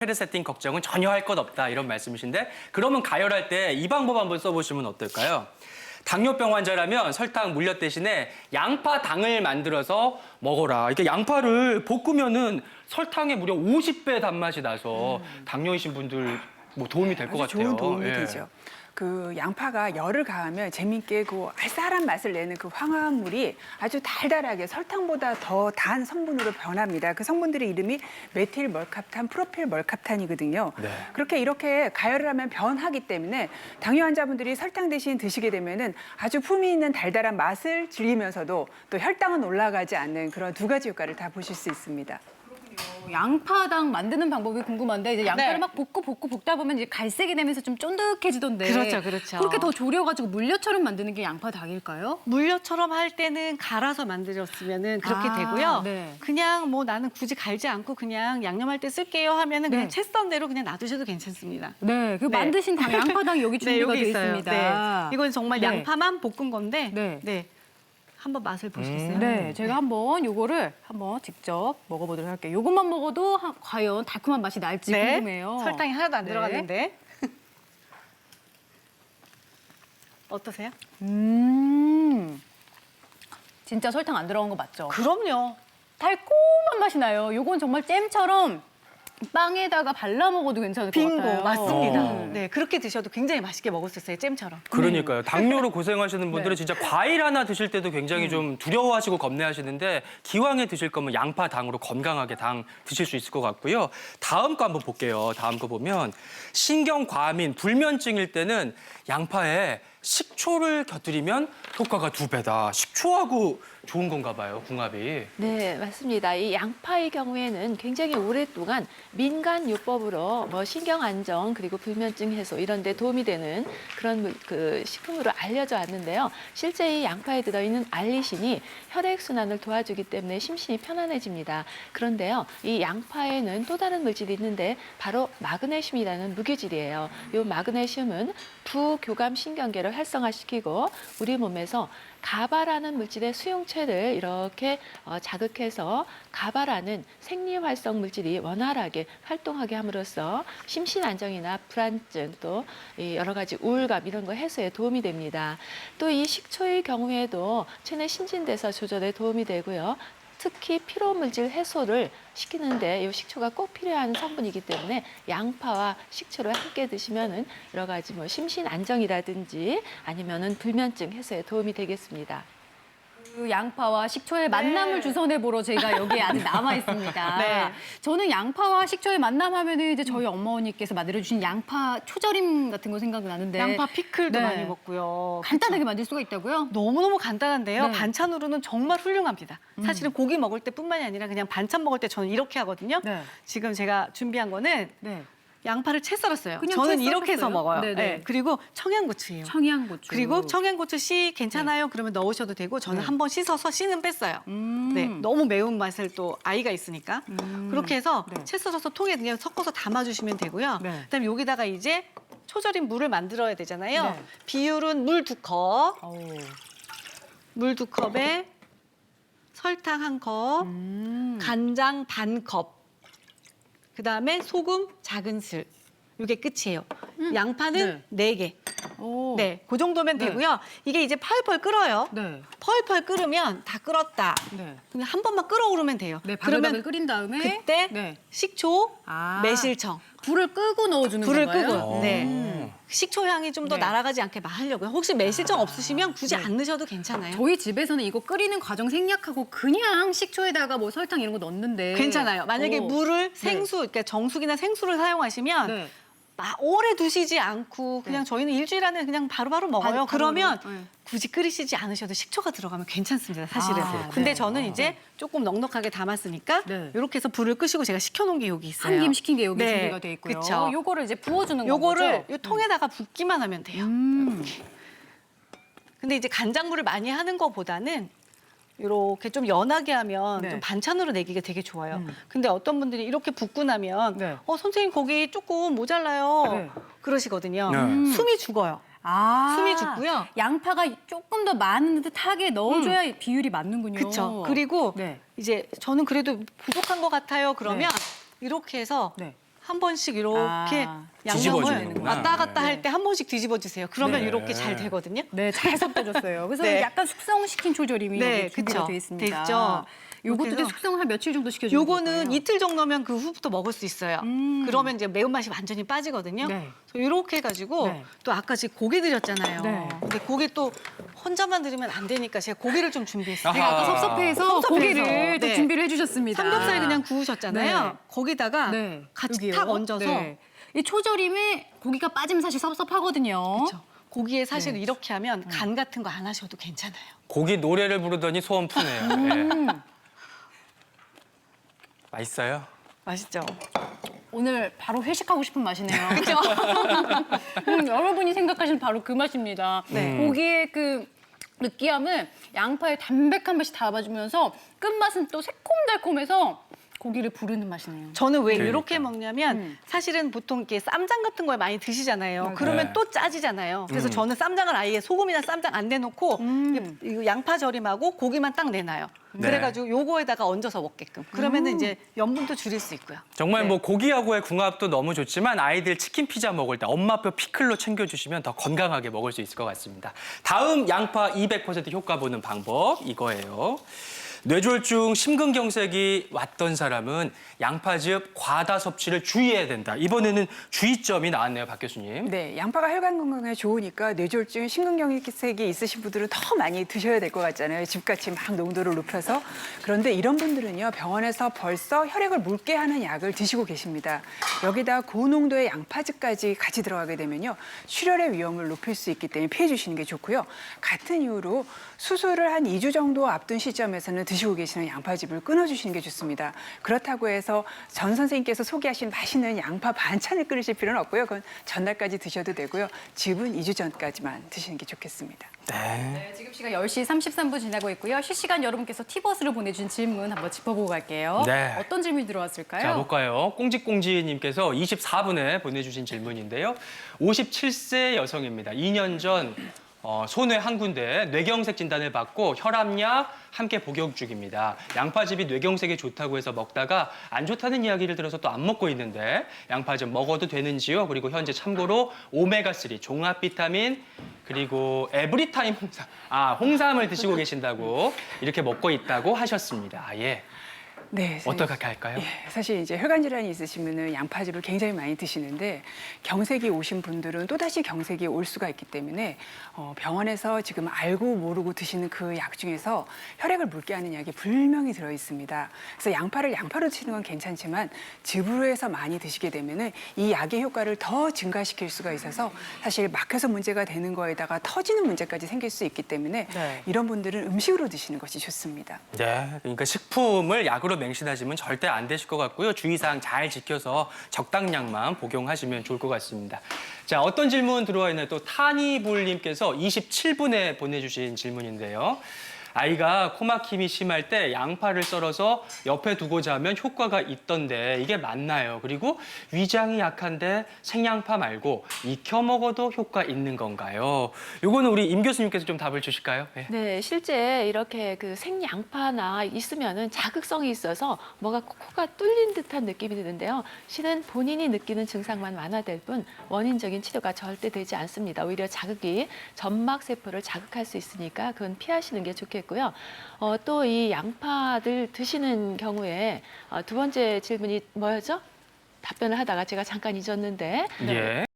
헤드 세팅 걱정은 전혀 할 것 없다 이런 말씀이신데 그러면 가열할 때 이 방법 한번 써보시면 어떨까요? 당뇨병 환자라면 설탕 물엿 대신에 양파당을 만들어서 먹어라. 이게 양파를 볶으면은 설탕에 무려 50배 단맛이 나서 당뇨이신 분들 뭐 도움이 될 것 같아요. 좋은 도움이 예. 되죠. 그 양파가 열을 가하면 재밌게 그 알싸한 맛을 내는 그 황화물이 아주 달달하게 설탕보다 더 단 성분으로 변합니다. 그 성분들의 이름이 메틸 멀캅탄, 프로필 멀캅탄이거든요. 네. 그렇게 이렇게 가열을 하면 변하기 때문에 당뇨 환자분들이 설탕 대신 드시게 되면은 아주 품위 있는 달달한 맛을 즐기면서도 또 혈당은 올라가지 않는 그런 두 가지 효과를 다 보실 수 있습니다. 양파당 만드는 방법이 궁금한데 이제 양파를 네. 막 볶고 볶다 보면 이제 갈색이 되면서 좀 쫀득해지던데. 그렇죠, 그렇죠. 그렇게 더 졸여가지고 물엿처럼 만드는 게 양파당일까요? 물엿처럼 할 때는 갈아서 만들었으면은 그렇게 아, 되고요. 네. 그냥 뭐 나는 굳이 갈지 않고 그냥 양념할 때 쓸게요 하면은 그냥 네. 채 썬 대로 그냥 놔두셔도 괜찮습니다. 네, 그 네. 만드신 양파당 여기 준비가 여기 돼 있어요. 있습니다. 네. 이건 정말 네. 양파만 볶은 건데 네. 한번 맛을 보시겠어요? 네, 제가 한번 요거를 한번 직접 먹어보도록 할게요. 요것만 먹어도 과연 달콤한 맛이 날지 궁금해요. 설탕이 하나도 안 네. 들어갔는데. 어떠세요? 진짜 설탕 안 들어간 거 맞죠? 그럼요. 달콤한 맛이 나요. 요건 정말 잼처럼 빵에다가 발라 먹어도 괜찮을 것 빙고 같아요. 맞습니다. 어. 네, 그렇게 드셔도 굉장히 맛있게 먹을 수 있어요. 잼처럼. 그러니까요. 당뇨로 고생하시는 분들은 네. 진짜 과일 하나 드실 때도 굉장히 좀 두려워하시고 겁내하시는데 기왕에 드실 거면 양파당으로 건강하게 당 드실 수 있을 것 같고요. 다음 거 한번 볼게요. 다음 거 보면 신경과민, 불면증일 때는 양파에 식초를 곁들이면 효과가 2배다. 식초하고 좋은 건가 봐요, 궁합이. 네, 맞습니다. 이 양파의 경우에는 굉장히 오랫동안 민간요법으로 뭐 신경 안정 그리고 불면증 해소 이런 데 도움이 되는 그런 그 식품으로 알려져 왔는데요. 실제 이 양파에 들어있는 알리신이 혈액 순환을 도와주기 때문에 심신이 편안해집니다. 그런데요, 이 양파에는 또 다른 물질이 있는데 바로 마그네슘이라는 무기질이에요. 이 마그네슘은 부교감 신경계를 활성화시키고 우리 몸에서 가바라는 물질의 수용체를 이렇게 자극해서 가바라는 생리활성 물질이 원활하게 활동하게 함으로써 심신 안정이나 불안증 또 여러 가지 우울감 이런 거 해소에 도움이 됩니다. 또 이 식초의 경우에도 체내 신진대사 조절에 도움이 되고요. 특히 피로물질 해소를 시키는데 이 식초가 꼭 필요한 성분이기 때문에 양파와 식초를 함께 드시면은 여러 가지 뭐 심신 안정이라든지 아니면은 불면증 해소에 도움이 되겠습니다. 그 양파와 식초의 만남을 주선해 보러 제가 여기에 아직 남아 있습니다. 네. 저는 양파와 식초의 만남하면은 이제 저희 어머니께서 만들어 주신 양파 초절임 같은 거 생각나는데 양파 피클도 네. 많이 먹고요. 간단하게 만들 수가 있다고요? 너무너무 간단한데요. 네. 반찬으로는 정말 훌륭합니다. 사실은 고기 먹을 때뿐만이 아니라 그냥 반찬 먹을 때 저는 이렇게 하거든요. 네. 지금 제가 준비한 거는 네. 양파를 채 썰었어요. 그냥 저는 채 이렇게 해서 썰었어요? 먹어요. 네네. 네. 그리고 청양고추예요. 청양고추. 그리고 청양고추 씨 괜찮아요? 그러면 넣으셔도 되고 저는 네. 한번 씻어서 씨는 뺐어요. 네, 너무 매운 맛을 또 아이가 있으니까 그렇게 해서 네. 채 썰어서 통에 그냥 섞어서 담아주시면 되고요. 네. 그다음에 여기다가 이제 초절임 물을 만들어야 되잖아요. 네. 비율은 물 2컵, 어우. 물 2컵에 설탕 1컵, 간장 반 컵, 그다음에 소금 작은 슬. 이게 끝이에요. 양파는 네 개. 오. 네, 그 정도면 네. 되고요. 이게 이제 펄펄 끓어요. 네. 펄펄 끓으면 다 끓었다. 네. 그냥 한 번만 끓어오르면 돼요. 네, 그러면 바글바글 끓인 다음에 그때 네. 식초, 아. 매실청, 불을 끄고 넣어주는 불을 건가요? 끄고. 네. 식초 향이 좀 더 네. 날아가지 않게 하려고요. 혹시 매실청 없으시면 굳이 안 넣으셔도 괜찮아요. 저희 집에서는 이거 끓이는 과정 생략하고 그냥 식초에다가 뭐 설탕 이런 거 넣는데 괜찮아요. 만약에 오. 물을 생수, 그러니까 정수기나 생수를 사용하시면 네. 오래 두시지 않고 그냥 저희는 일주일 안에 그냥 바로바로 먹어요. 바로 그러면 네. 굳이 끓이시지 않으셔도 식초가 들어가면 괜찮습니다, 사실은. 아, 근데 네. 저는 이제 조금 넉넉하게 담았으니까 네. 이렇게 해서 불을 끄시고 제가 식혀놓은 게 여기 있어요. 한 김 식힌 게 여기 네, 준비가 돼 있고요. 그쵸. 요거를 이제 부어주는 요거를 거죠? 요 통에다가 붓기만 하면 돼요. 근데 이제 간장물을 많이 하는 것보다는 이렇게 좀 연하게 하면 네. 좀 반찬으로 내기가 되게 좋아요. 근데 어떤 분들이 이렇게 붓고 나면 네. 선생님 거기 조금 모자라요. 네. 그러시거든요. 네. 숨이 죽어요. 아, 숨이 죽고요. 양파가 조금 더 많은 듯하게 넣어줘야 비율이 맞는군요. 그렇죠. 그리고 네. 이제 저는 그래도 부족한 것 같아요. 그러면 이렇게 해서 네. 한 번씩 이렇게 뒤집어주는구나. 양념을 왔다 갔다 네. 할 때 한 번씩 뒤집어 주세요. 그러면 네. 이렇게 잘 되거든요. 네, 잘 섞여졌어요. 그래서 네. 약간 숙성시킨 초절임이 네, 여기 준비가 그쵸. 되어 있습니다. 돼 있죠. 요것도 그래서 이제 숙성을 한 며칠 정도 시켜주는 요거는 거예요? 이틀 정도면 그 후부터 먹을 수 있어요. 그러면 이제 매운맛이 완전히 빠지거든요. 네. 그래서 이렇게 해가지고 네. 또 아까 지금 고기 드렸잖아요. 네. 근데 고기 또 혼자만 드리면 안 되니까 제가 고기를 좀 준비했어요. 제가 아까 섭섭해서 섭섭해서. 고기를 또 네. 준비를 해주셨습니다. 삼겹살 그냥 구우셨잖아요. 네. 거기다가 네. 같이 여기요. 탁 얹어서 네. 이 초절임에 고기가 빠지면 사실 섭섭하거든요. 그쵸. 고기에 사실 네. 이렇게 하면 간 같은 거 안 하셔도 괜찮아요. 고기 노래를 부르더니 소원 푸네요. 예. 맛있어요? 맛있죠? 오늘 바로 회식하고 싶은 맛이네요. 그렇죠? 여러분이 생각하시는 바로 그 맛입니다. 네. 고기의 그 느끼함을 양파의 담백한 맛이 잡아주면서 끝맛은 또 새콤달콤해서 고기를 부르는 맛이네요. 저는 왜 그러니까. 이렇게 먹냐면 사실은 보통 이렇게 쌈장 같은 걸 많이 드시잖아요. 그러면 네. 또 짜지잖아요. 그래서 저는 쌈장을 아예 소금이나 쌈장 안 내놓고 이 양파 절임하고 고기만 딱 내놔요. 네. 그래가지고 요거에다가 얹어서 먹게끔. 그러면은 이제 염분도 줄일 수 있고요. 정말 네. 뭐 고기하고의 궁합도 너무 좋지만 아이들 치킨 피자 먹을 때 엄마표 피클로 챙겨주시면 더 건강하게 먹을 수 있을 것 같습니다. 다음 양파 200% 효과 보는 방법 이거예요. 뇌졸중, 심근경색이 왔던 사람은 양파즙 과다 섭취를 주의해야 된다. 이번에는 주의점이 나왔네요, 박 교수님. 네, 양파가 혈관 건강에 좋으니까 뇌졸중, 심근경색이 있으신 분들은 더 많이 드셔야 될 것 같잖아요. 집같이 막 농도를 높여서. 그런데 이런 분들은요, 병원에서 벌써 혈액을 묽게 하는 약을 드시고 계십니다. 여기다 고농도의 양파즙까지 같이 들어가게 되면요, 출혈의 위험을 높일 수 있기 때문에 피해 주시는 게 좋고요. 같은 이유로 수술을 한 2주 정도 앞둔 시점에서는 드시고 계시는 양파즙을 끊어주시는 게 좋습니다. 그렇다고 해서 전 선생님께서 소개하신 맛있는 양파 반찬을 끓이실 필요는 없고요. 그건 전날까지 드셔도 되고요. 즙은 2주 전까지만 드시는 게 좋겠습니다. 네, 지금 시각 10시 33분 지나고 있고요. 실시간 여러분께서 티버스로 보내준 질문 한번 짚어보고 갈게요. 네. 어떤 질문이 들어왔을까요? 자, 볼까요? 꽁지꽁지님께서 24분에 보내주신 질문인데요. 57세 여성입니다. 2년 전 소뇌 한 군데 뇌경색 진단을 받고 혈압약 함께 복용 중입니다. 양파즙이 뇌경색에 좋다고 해서 먹다가 안 좋다는 이야기를 들어서 또 안 먹고 있는데 양파즙 먹어도 되는지요? 그리고 현재 참고로 오메가3, 종합 비타민, 그리고 에브리타임 홍삼을 드시고 계신다고 이렇게 먹고 있다고 하셨습니다. 예. 네, 어떻게 할까요? 예, 사실 이제 혈관 질환이 있으시면은 양파즙을 굉장히 많이 드시는데 경색이 오신 분들은 또다시 경색이 올 수가 있기 때문에 병원에서 지금 알고 모르고 드시는 그 약 중에서 혈액을 묽게 하는 약이 분명히 들어 있습니다. 그래서 양파를 양파로 드시는 건 괜찮지만 즙으로 해서 많이 드시게 되면은 이 약의 효과를 더 증가시킬 수가 있어서 사실 막혀서 문제가 되는 거에다가 터지는 문제까지 생길 수 있기 때문에 네. 이런 분들은 음식으로 드시는 것이 좋습니다. 네, 그러니까 식품을 약으로 맹신하시면 절대 안 되실 것 같고요. 주의사항 잘 지켜서 적당량만 복용하시면 좋을 것 같습니다. 자, 어떤 질문 들어와 있나요? 또 타니볼님께서 27분에 보내주신 질문인데요. 아이가 코막힘이 심할 때 양파를 썰어서 옆에 두고 자면 효과가 있던데 이게 맞나요? 그리고 위장이 약한데 생양파 말고 익혀 먹어도 효과 있는 건가요? 요거는 우리 임 교수님께서 좀 답을 주실까요? 네. 네, 실제 이렇게 그 생양파나 있으면은 자극성이 있어서 뭐가 코가 뚫린 듯한 느낌이 드는데요. 실은 본인이 느끼는 증상만 완화될 뿐 원인적인 치료가 절대 되지 않습니다. 오히려 자극이 점막 세포를 자극할 수 있으니까 그건 피하시는 게 좋겠고요. 또 이 양파들 드시는 경우에 두 번째 질문이 뭐였죠? 답변을 하다가 제가 잠깐 잊었는데 예.